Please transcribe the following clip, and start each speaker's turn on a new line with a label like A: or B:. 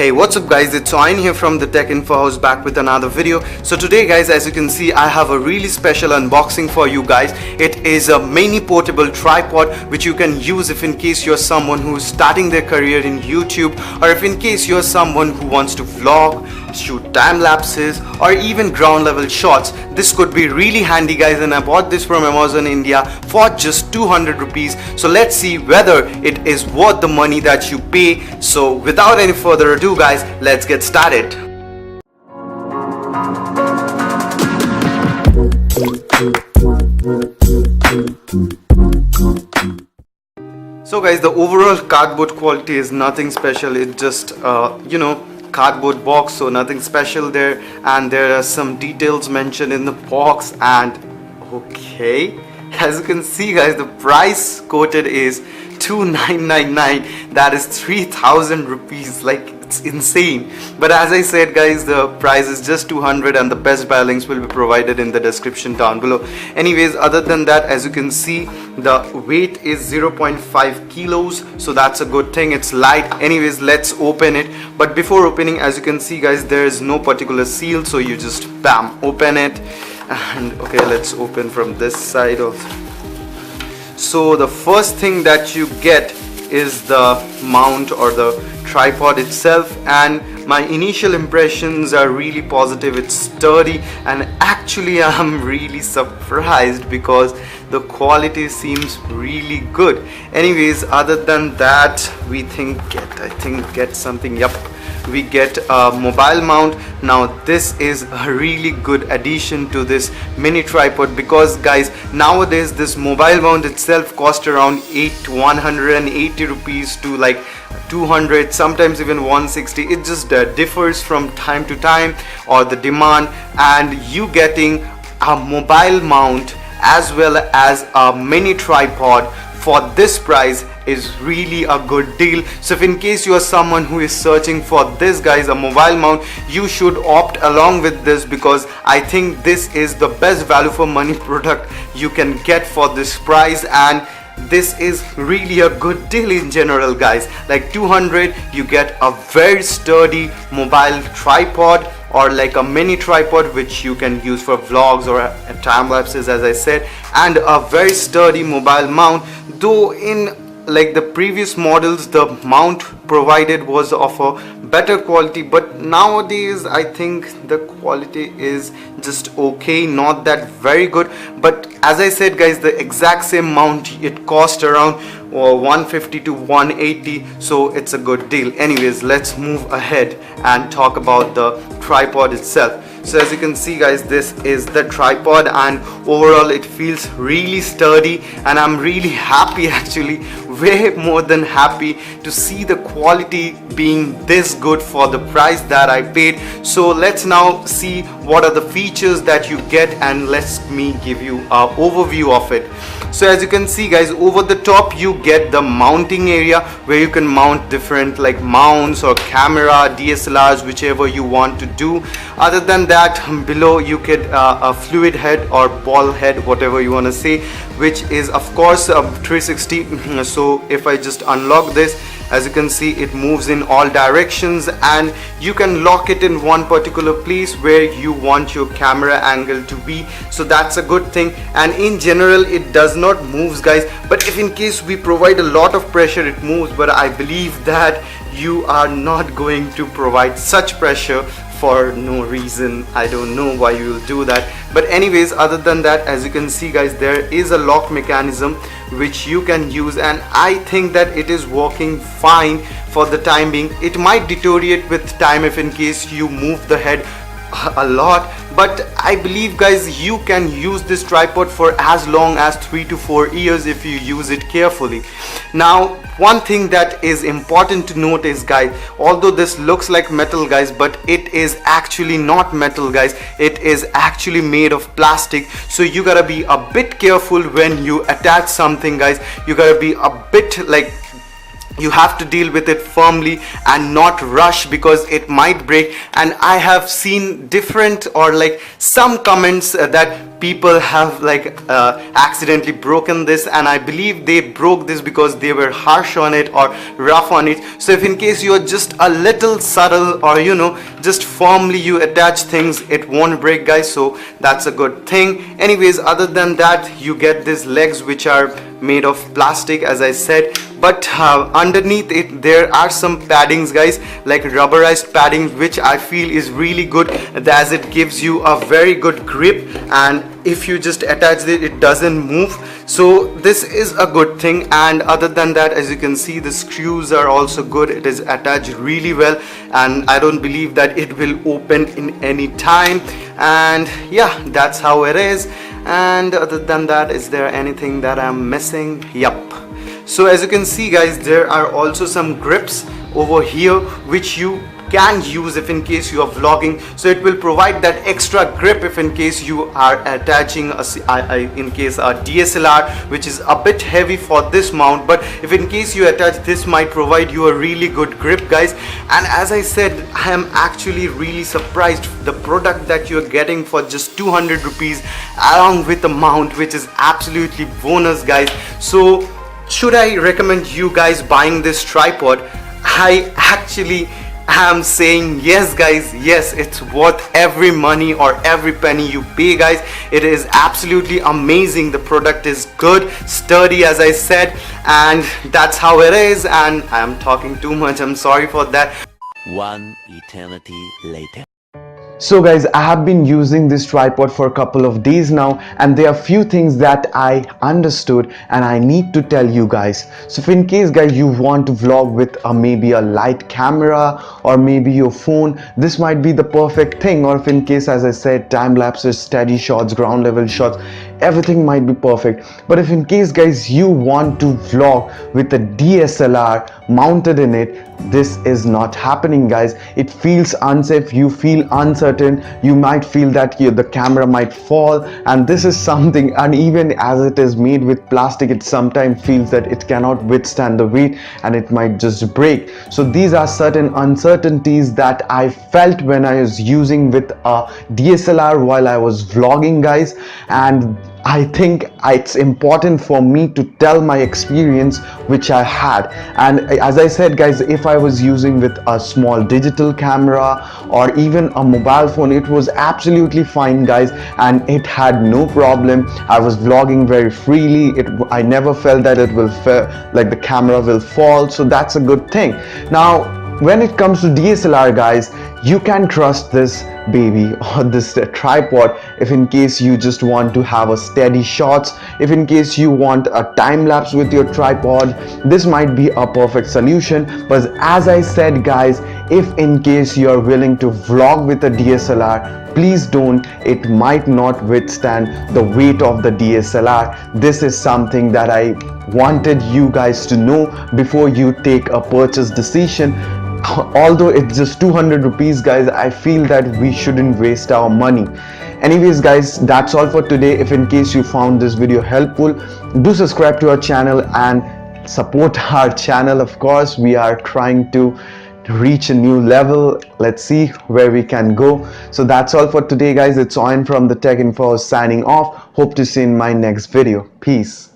A: Hey, what's up guys, it's Oin here from the Tech Info House, back with another video. So today guys, as you can see, I have a really special unboxing for you guys. It is a mini portable tripod which you can use if in case you're someone who is starting their career in YouTube, or if in case you're someone who wants to vlog, shoot time lapses, or even ground level shots. This could be really handy guys, and I bought this from Amazon India for just 200 rupees. So let's see whether it is worth the money that you pay. So without any further ado guys, let's get started. So guys, the overall cardboard quality is nothing special. It's just cardboard box, so nothing special there, and there are some details mentioned in the box. And okay, as you can see guys, the price quoted is 2999. that is 3000 rupees. Like, it's insane. But as I said guys, the price is just 200, and the best buy links will be provided in the description down below. Anyways, other than that, as you can see, the weight is 0.5 kilos, so that's a good thing. It's light. Anyways, let's open it. But before opening, as you can see guys, there is no particular seal, so you just bam, open it. And okay, let's open from this side of. So the first thing that you get is the mount or the tripod itself, and my initial impressions are really positive. It's sturdy, and actually I'm really surprised because the quality seems really good. Anyways, other than that, we get something. Yep, we get a mobile mount. Now this is a really good addition to this mini tripod, because guys, nowadays this mobile mount itself costs around 180 rupees to like 200, sometimes even 160. It just differs from time to time or the demand, and you getting a mobile mount as well as a mini tripod for this price is really a good deal. So if in case you are someone who is searching for this guys, a mobile mount, you should opt along with this, because I think this is the best value for money product you can get for this price. And this is really a good deal in general guys. Like 200, you get a very sturdy mobile tripod, or like a mini tripod which you can use for vlogs or time lapses, as I said, and a very sturdy mobile mount. Though in like the previous models, the mount provided was of a better quality, but nowadays I think the quality is just okay, not that very good. But as I said guys, the exact same mount, it cost around 150 to 180, so it's a good deal. Anyways, let's move ahead and talk about the tripod itself. So as you can see guys, this is the tripod, and overall it feels really sturdy, and I'm really happy, actually way more than happy, to see the quality being this good for the price that I paid. So let's now see what are the features that you get, and let me give you an overview of it. So as you can see guys, over the top you get the mounting area where you can mount different like mounts or camera, DSLRs, whichever you want to do. Other than that, below you get a fluid head or ball head, whatever you want to say, which is of course a 360. So if I just unlock this, as you can see, it moves in all directions, and you can lock it in one particular place where you want your camera angle to be. So that's a good thing. And in general, it does not move guys, but if in case we provide a lot of pressure, it moves. But I believe that you are not going to provide such pressure for no reason. I don't know why you will do that. But anyways, other than that, as you can see guys, there is a lock mechanism which you can use, and I think that it is working fine for the time being. It might deteriorate with time if in case you move the head a lot, but I believe guys, you can use this tripod for as long as 3 to 4 years if you use it carefully. Now one thing that is important to note is guys, although this looks like metal guys, but it is actually not metal guys. It is actually made of plastic, so you gotta be a bit careful when you attach something guys. You gotta be a bit like you have to deal with it firmly and not rush, because it might break. And I have seen different or like some comments that people have like accidentally broken this, and I believe they broke this because they were harsh on it or rough on it. So if in case you are just a little subtle, or you know, just firmly you attach things, it won't break, guys. So that's a good thing. Anyways, other than that, you get these legs which are made of plastic, as I said, but underneath it there are some paddings, guys, like rubberized padding, which I feel is really good, as it gives you a very good grip, and if you just attach it, it doesn't move. So this is a good thing. And other than that, as you can see, the screws are also good. It is attached really well, and I don't believe that it will open in any time. And yeah, that's how it is. And other than that, is there anything that I'm missing? Yup. So as you can see, guys, there are also some grips over here which you can use if in case you are vlogging. So it will provide that extra grip if in case you are attaching a DSLR, which is a bit heavy for this mount, but if in case you attach this, might provide you a really good grip, guys. And as I said, I am actually really surprised the product that you're getting for just 200 rupees along with the mount, which is absolutely bonus, guys. So should I recommend you guys buying this tripod? I actually am saying yes, guys. Yes, it's worth every money or every penny you pay, guys. It is absolutely amazing. The product is good, sturdy, as I said, and that's how it is. And I am talking too much, I'm sorry for that.
B: One eternity later.
C: So guys, I have been using this tripod for a couple of days now, and there are few things that I understood and I need to tell you guys. So if in case, guys, you want to vlog with maybe a light camera or maybe your phone, this might be the perfect thing. Or if in case, as I said, time lapses, steady shots, ground level shots, everything might be perfect. But if in case, guys, you want to vlog with a DSLR mounted in it, this is not happening, guys. It feels unsafe, you feel uncertain, you might feel that the camera might fall, and this is something. And even as it is made with plastic, it sometimes feels that it cannot withstand the weight and it might just break. So these are certain uncertainties that I felt when I was using with a DSLR while I was vlogging, guys. And I think it's important for me to tell my experience which I had. And as I said, guys, if I was using with a small digital camera or even a mobile phone, it was absolutely fine, guys, and it had no problem. I was vlogging very freely. I never felt that it will like the camera will fall, so that's a good thing. Now when it comes to DSLR, guys, you can trust this baby or this tripod if in case you just want to have a steady shots. If in case you want a time lapse with your tripod, this might be a perfect solution. But as I said, guys, if in case you are willing to vlog with a DSLR, please don't. It might not withstand the weight of the DSLR. This is something that I wanted you guys to know before you take a purchase decision. Although it's just 200 rupees, guys, I feel that we shouldn't waste our money. Anyways, guys, that's all for today. If in case you found this video helpful, do subscribe to our channel and support our channel. Of course, we are trying to reach a new level. Let's see where we can go. So that's all for today, guys. It's Owen from the Tech Info signing off. Hope to see you in my next video. Peace.